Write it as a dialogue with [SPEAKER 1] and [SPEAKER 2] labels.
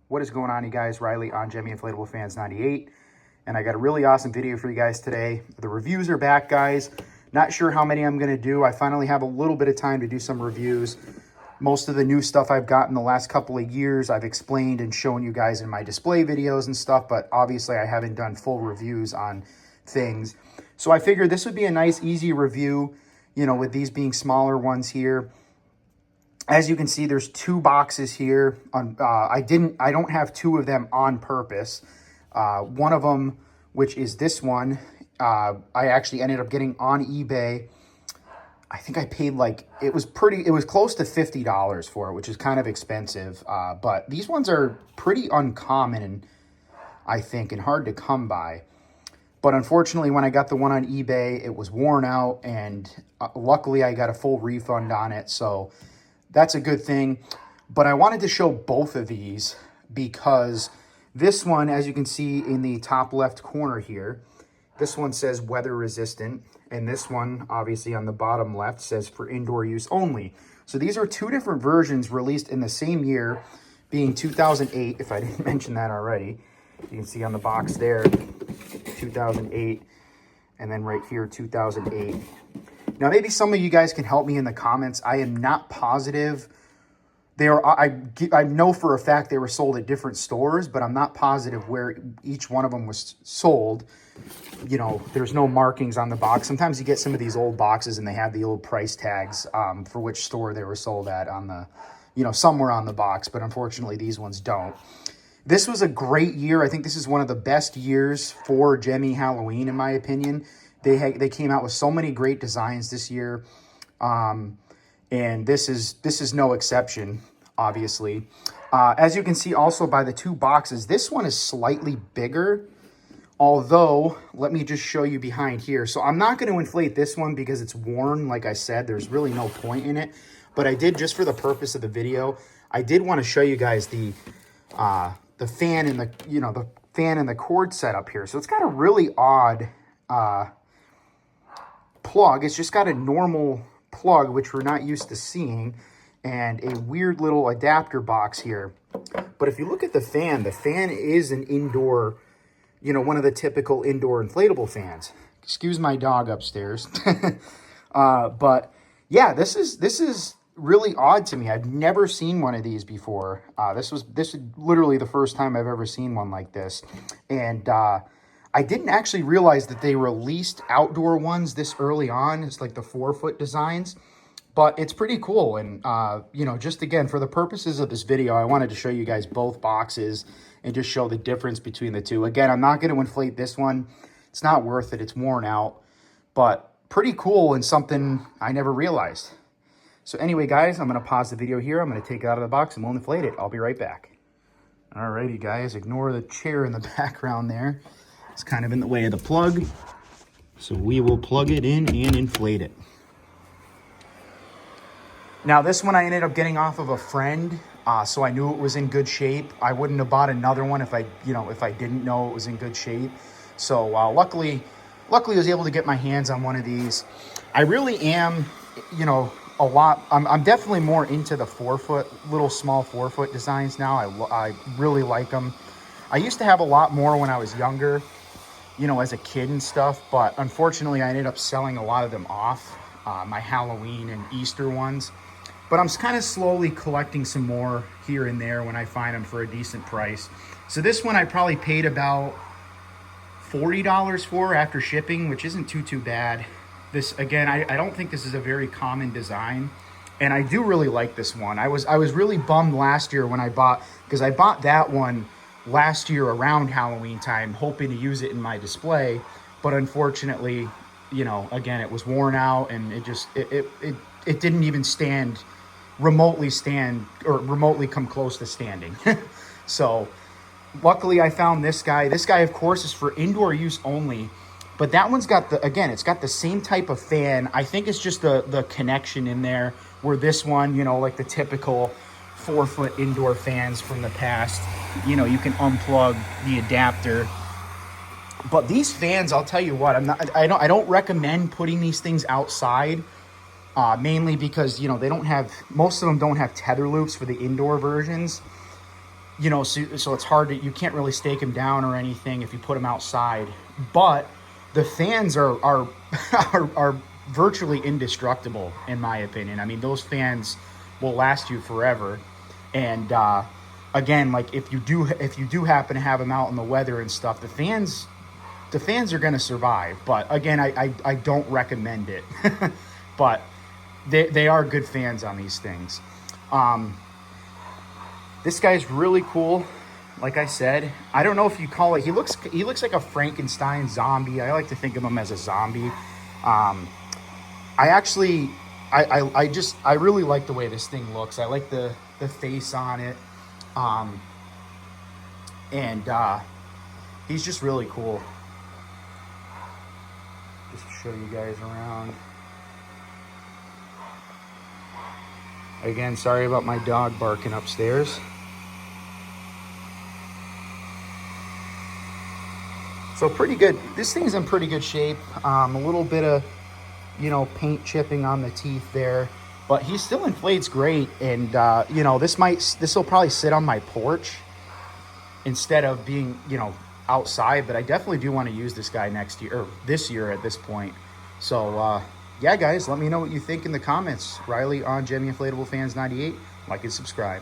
[SPEAKER 1] What is going on, you guys? Riley on Gemmy Inflatable Fans 98, and I got a really awesome video for you guys today. The reviews are back, guys. Not sure how many I'm going to do. I finally have a little bit of time to do some reviews. Most of the new stuff I've gotten the last couple of years, I've explained and shown you guys in my display videos and stuff, but obviously I haven't done full reviews on things. So I figured this would be a nice, easy review, you know, with these being smaller ones here. As you can see, there's two boxes here. I don't have two of them on purpose. One of them, which is this one, I actually ended up getting on eBay. I think I paid like, it was close to $50 for it, which is kind of expensive. But these ones are pretty uncommon, I think, and hard to come by. But unfortunately, when I got the one on eBay, it was worn out, and luckily I got a full refund on it. So that's a good thing. But I wanted to show both of these because this one, as you can see in the top left corner here, this one says weather resistant. And this one, obviously on the bottom left, says for indoor use only. So these are two different versions released in the same year, being 2008, if I didn't mention that already. You can see on the box there, 2008, and then right here, 2008. Now, maybe some of you guys can help me in the comments. I am not positive. I know for a fact they were sold at different stores, but I'm not positive where each one of them was sold. You know, there's no markings on the box. Sometimes you get some of these old boxes and they have the old price tags for which store they were sold at on the, you know, somewhere on the box, but unfortunately these ones don't. This was a great year. I think this is one of the best years for Gemmy Halloween, in my opinion. They came out with so many great designs this year, and this is no exception, obviously. As you can see also by the two boxes, this one is slightly bigger, although let me just show you behind here. So I'm not going to inflate this one because it's worn. Like I said, there's really no point in it, but I did, just for the purpose of the video, I did want to show you guys the fan and the fan and the cord setup here. So it's got a really odd plug. It's just got a normal plug, which we're not used to seeing, and a weird little adapter box here. But if you look at the fan is an indoor, you know, one of the typical indoor inflatable fans. Excuse my dog upstairs. But yeah, this is really odd to me. I've never seen one of these before. This is literally the first time I've ever seen one like this. And I didn't actually realize that they released outdoor ones this early on. It's like the 4-foot designs, but it's pretty cool. And, you know, just again, for the purposes of this video, I wanted to show you guys both boxes and just show the difference between the two. Again, I'm not going to inflate this one. It's not worth it. It's worn out, but pretty cool and something I never realized. So anyway, guys, I'm going to pause the video here. I'm going to take it out of the box and we'll inflate it. I'll be right back. Alrighty, guys, ignore the chair in the background there. It's kind of in the way of the plug. So we will plug it in and inflate it. Now, this one I ended up getting off of a friend, so I knew it was in good shape. I wouldn't have bought another one if I didn't know it was in good shape. So luckily I was able to get my hands on one of these. I really am, you know, I'm definitely more into the 4-foot, little small 4-foot designs now. I really like them. I used to have a lot more when I was younger, you know, as a kid and stuff, but unfortunately I ended up selling a lot of them off, my Halloween and Easter ones. But I'm kind of slowly collecting some more here and there when I find them for a decent price. So this one I probably paid about $40 for after shipping, which isn't too bad. This, again, I don't think this is a very common design, and I do really like this one. I was really bummed last year when I bought, because I bought that one last year around Halloween time, hoping to use it in my display, but unfortunately, you know, again, it was worn out, and it didn't even remotely come close to standing. So luckily I found this guy. This guy, of course, is for indoor use only. But that one's got it's got the same type of fan. I think it's just the connection in there, where this one, you know, like the typical 4-foot indoor fans from the past, you know, you can unplug the adapter. But these fans, I'll tell you what, I don't recommend putting these things outside, mainly because, you know, most of them don't have tether loops for the indoor versions. you know, so it's hard to, you can't really stake them down or anything if you put them outside. But the fans are are virtually indestructible, in my opinion. I mean, those fans will last you forever. And again, like if you do happen to have them out in the weather and stuff, the fans are going to survive. But again, I don't recommend it. But they are good fans on these things. This guy's really cool. Like I said, I don't know if you call it, he looks like a Frankenstein zombie. I like to think of him as a zombie. I really like the way this thing looks. I like the face on it. And he's just really cool. Just to show you guys around. Again, sorry about my dog barking upstairs. So pretty good. This thing's in pretty good shape. A little bit of, you know, paint chipping on the teeth there, but he still inflates great. And you know, this will probably sit on my porch instead of being, you know, outside. But I definitely do want to use this guy next year, or this year at this point. So yeah, guys, let me know what you think in the comments. Riley on Gemmy Inflatable Fans 98. Like and subscribe.